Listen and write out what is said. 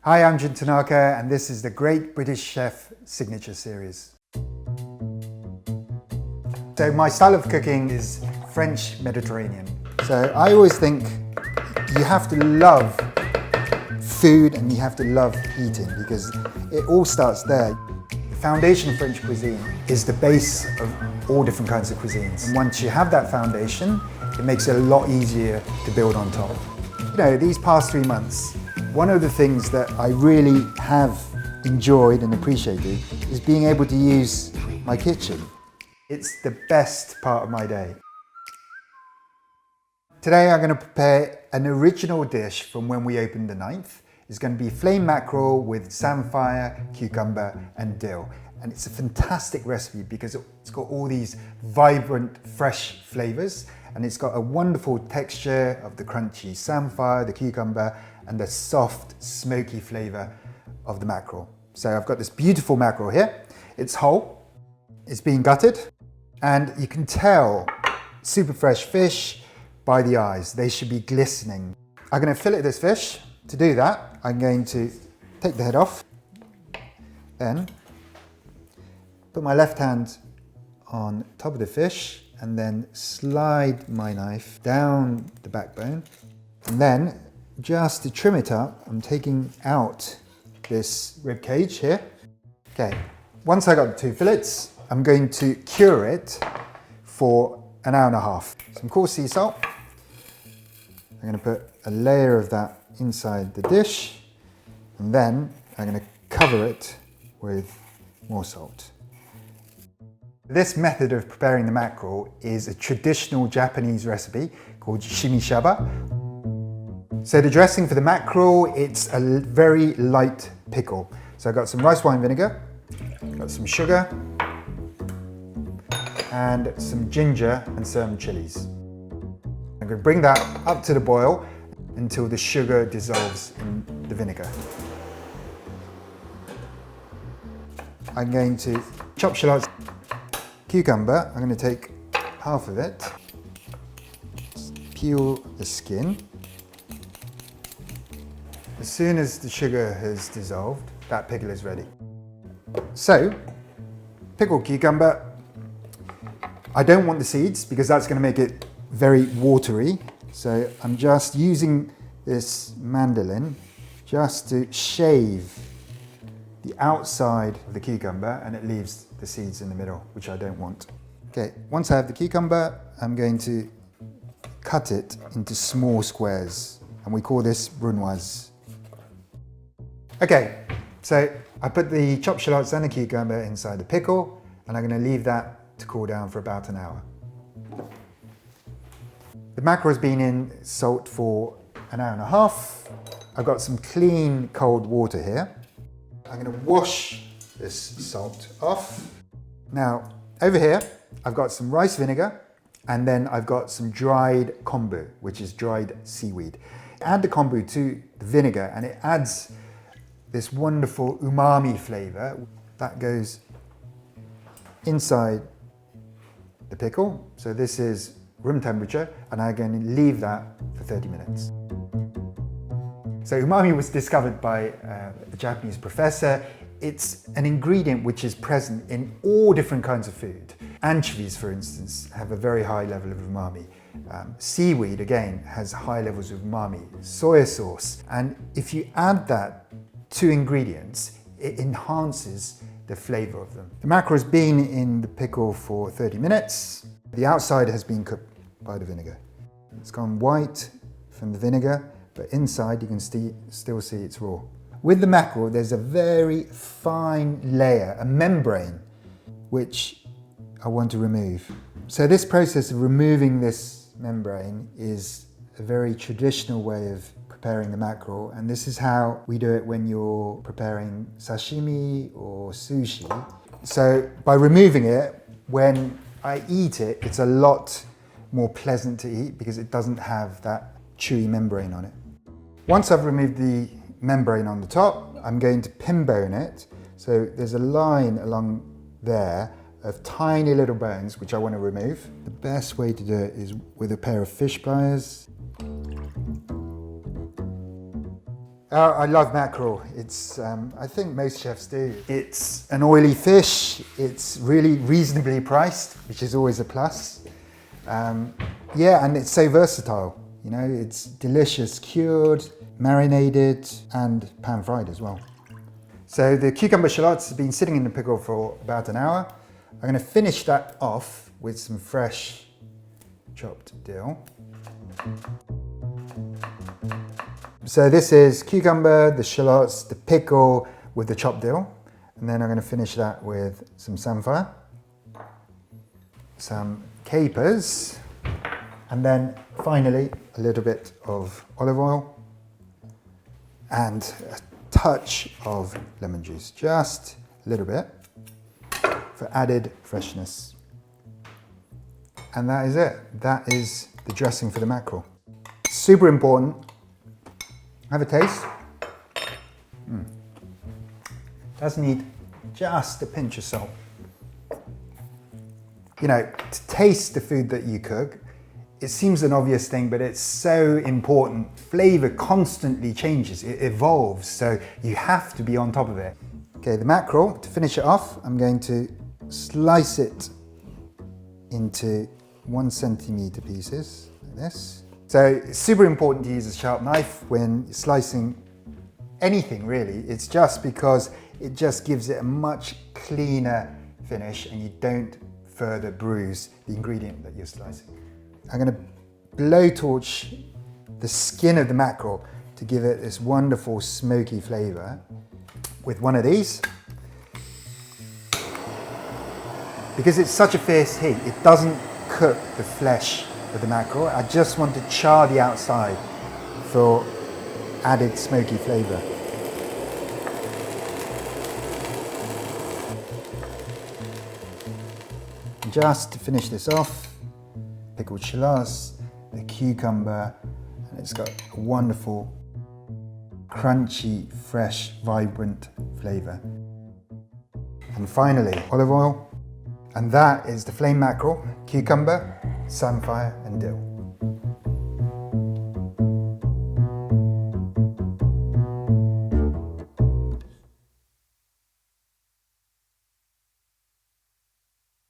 Hi, I'm Jun Tanaka, and this is the Great British Chef Signature Series. So my style of cooking is French Mediterranean. So I always think you have to love food and you have to love eating because it all starts there. The foundation of French cuisine is the base of all different kinds of cuisines. And once you have that foundation, it makes it a lot easier to build on top. You know, these past 3 months, one of the things that I really have enjoyed and appreciated is being able to use my kitchen. It's the best part of my day. Today I'm going to prepare an original dish from when we opened the 9th. It's going to be flame mackerel with samphire, cucumber and dill. And it's a fantastic recipe because it's got all these vibrant, fresh flavours, and it's got a wonderful texture of the crunchy samphire, the cucumber, and the soft, smoky flavour of the mackerel. So I've got this beautiful mackerel here. It's whole, it's been gutted, and you can tell super fresh fish by the eyes. They should be glistening. I'm going to fillet this fish. To do that, I'm going to take the head off, then put my left hand on top of the fish and then slide my knife down the backbone. And then, just to trim it up, I'm taking out this rib cage here. Okay, once I got the 2 fillets, I'm going to cure it for an hour and a half. Some coarse sea salt. I'm going to put a layer of that inside the dish, and then I'm going to cover it with more salt. This method of preparing the mackerel is a traditional Japanese recipe called shime. So the dressing for the mackerel, it's a very light pickle. So I've got some rice wine vinegar, got some sugar, and some ginger and some chilies. I'm going to bring that up to the boil until the sugar dissolves in the vinegar. I'm going to chop shallots. Cucumber, I'm going to take half of it, peel the skin. As soon as the sugar has dissolved, that pickle is ready. So, pickled cucumber, I don't want the seeds because that's going to make it very watery. So I'm just using this mandolin just to shave the outside of the cucumber, and it leaves the seeds in the middle, which I don't want. Okay, once I have the cucumber, I'm going to cut it into small squares, and we call this brunoise. Okay, so I put the chopped shallots and the cucumber inside the pickle, and I'm going to leave that to cool down for about an hour. The mackerel has been in salt for an hour and a half. I've got some clean cold water here. I'm going to wash this salt off. Now, over here, I've got some rice vinegar, and then I've got some dried kombu, which is dried seaweed. Add the kombu to the vinegar, and it adds this wonderful umami flavour that goes inside the pickle. So this is room temperature, and I'm going to leave that for 30 minutes. So umami was discovered by a Japanese professor. It's an ingredient which is present in all different kinds of food. Anchovies, for instance, have a very high level of umami. Seaweed, again, has high levels of umami. Soy sauce. And if you add that to ingredients, it enhances the flavour of them. The mackerel has been in the pickle for 30 minutes. The outside has been cooked by the vinegar. It's gone white from the vinegar, but inside you can still see it's raw. With the mackerel, there's a very fine layer, a membrane, which I want to remove. So this process of removing this membrane is a very traditional way of preparing the mackerel, and this is how we do it when you're preparing sashimi or sushi. So by removing it, when I eat it, it's a lot more pleasant to eat because it doesn't have that chewy membrane on it. Once I've removed the membrane on the top, I'm going to pin bone it. So there's a line along there of tiny little bones which I want to remove. The best way to do it is with a pair of fish pliers. I love mackerel. It's, I think most chefs do. It's an oily fish. It's really reasonably priced, which is always a plus. Yeah, and it's so versatile. You know, it's delicious, cured, marinated, and pan-fried as well. So the cucumber shallots have been sitting in the pickle for about an hour. I'm going to finish that off with some fresh chopped dill. So this is cucumber, the shallots, the pickle with the chopped dill. And then I'm going to finish that with some samphire, some capers, and then finally a little bit of olive oil and a touch of lemon juice, just a little bit for added freshness. And that is it. That is the dressing for the mackerel. Super important. Have a taste. Does need just a pinch of salt. You know, to taste the food that you cook, it seems an obvious thing, but it's so important. Flavor constantly changes, it evolves, so you have to be on top of it. Okay, the mackerel, to finish it off, I'm going to slice it into 1 centimeter pieces, like this. So it's super important to use a sharp knife when slicing anything really. It's just because it just gives it a much cleaner finish and you don't further bruise the ingredient that you're slicing. I'm going to blowtorch the skin of the mackerel to give it this wonderful smoky flavor with one of these. Because it's such a fierce heat, it doesn't cook the flesh of the mackerel. I just want to char the outside for added smoky flavor. Just to finish this off, pickled shallots, the cucumber, and it's got a wonderful, crunchy, fresh, vibrant flavor. And finally, olive oil. And that is the flame mackerel, cucumber, samphire, and dill.